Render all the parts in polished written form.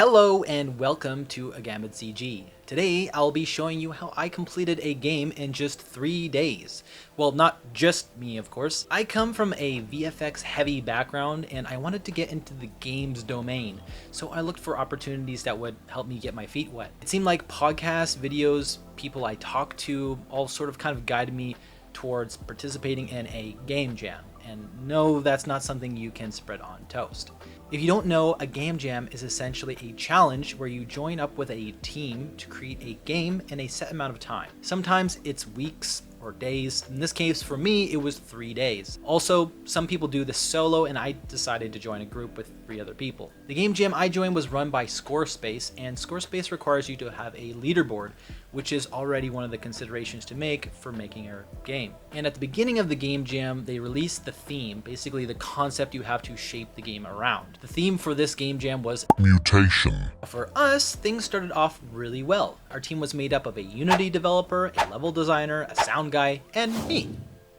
Hello and welcome to AgamidCG. Today I'll be showing you how I completed a game in just 3 days. Well, not just me, of course. I come from a VFX heavy background and I wanted to get into the games domain, so I looked for opportunities that would help me get my feet wet. It seemed like podcasts, videos, people I talked to all sort of kind of guided me towards participating in a game jam. And no, that's not something you can spread on toast. If you don't know, a game jam is essentially a challenge where you join up with a team to create a game in a set amount of time. Sometimes it's weeks or days. In this case, for me, it was 3 days. Also, some people do this solo, and I decided to join a group with 3 other people. The game jam I joined was run by Scorespace, and Scorespace requires you to have a leaderboard, which is already one of the considerations to make for making a game. And at the beginning of the game jam, they released the theme, basically the concept you have to shape the game around. The theme for this game jam was mutation. For us, things started off really well. Our team was made up of a Unity developer, a level designer, a sound guy, and me,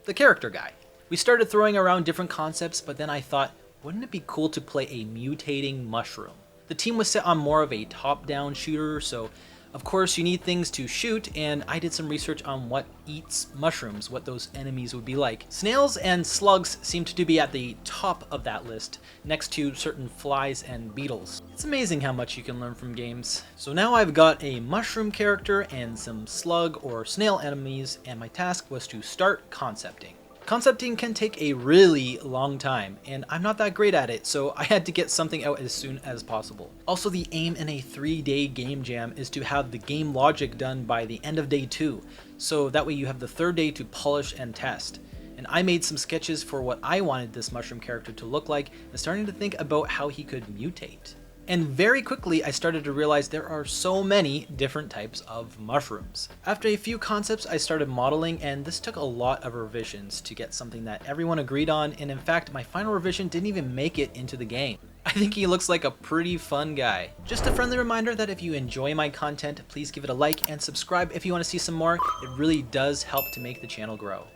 the character guy. We started throwing around different concepts, but then I thought, wouldn't it be cool to play a mutating mushroom? The team was set on more of a top-down shooter, so of course you need things to shoot, and I did some research on what eats mushrooms, what those enemies would be like. Snails and slugs seemed to be at the top of that list, next to certain flies and beetles. It's amazing how much you can learn from games. So now I've got a mushroom character and some slug or snail enemies, and my task was to start concepting. Concepting can take a really long time, and I'm not that great at it, so I had to get something out as soon as possible. Also, the aim in a 3-day game jam is to have the game logic done by the end of day 2, so that way you have the 3rd day to polish and test. And I made some sketches for what I wanted this mushroom character to look like, and starting to think about how he could mutate. And very quickly, I started to realize there are so many different types of mushrooms. After a few concepts, I started modeling, and this took a lot of revisions to get something that everyone agreed on, and in fact, my final revision didn't even make it into the game. I think he looks like a pretty fun guy. Just a friendly reminder that if you enjoy my content, please give it a like and subscribe if you want to see some more. It really does help to make the channel grow.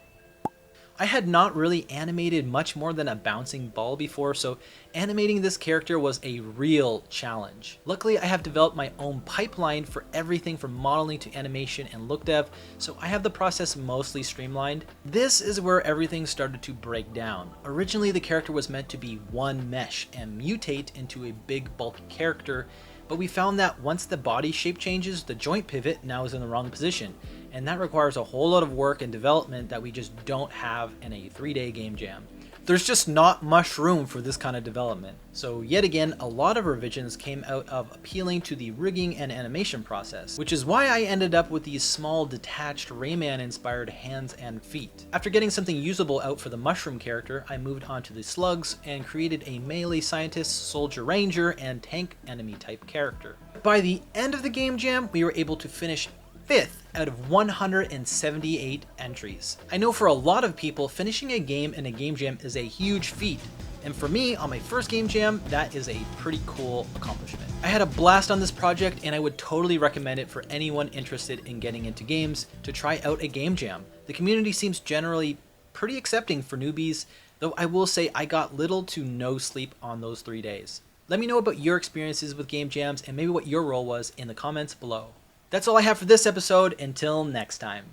I had not really animated much more than a bouncing ball before, so animating this character was a real challenge. Luckily, I have developed my own pipeline for everything from modeling to animation and look dev, so I have the process mostly streamlined. This is where everything started to break down. Originally, the character was meant to be one mesh and mutate into a big bulky character, but we found that once the body shape changes, the joint pivot now is in the wrong position, and that requires a whole lot of work and development that we just don't have in a 3-day game jam. There's just not much room for this kind of development. So yet again, a lot of revisions came out of appealing to the rigging and animation process, which is why I ended up with these small detached Rayman inspired hands and feet. After getting something usable out for the mushroom character, I moved on to the slugs and created a melee scientist, soldier ranger, and tank enemy type character. By the end of the game jam, we were able to finish 5th out of 178 entries. I know for a lot of people, finishing a game in a game jam is a huge feat, and for me, on my first game jam, that is a pretty cool accomplishment. I had a blast on this project, and I would totally recommend it for anyone interested in getting into games to try out a game jam. The community seems generally pretty accepting for newbies, though I will say I got little to no sleep on those 3 days. Let me know about your experiences with game jams and maybe what your role was in the comments below. That's all I have for this episode. Until next time.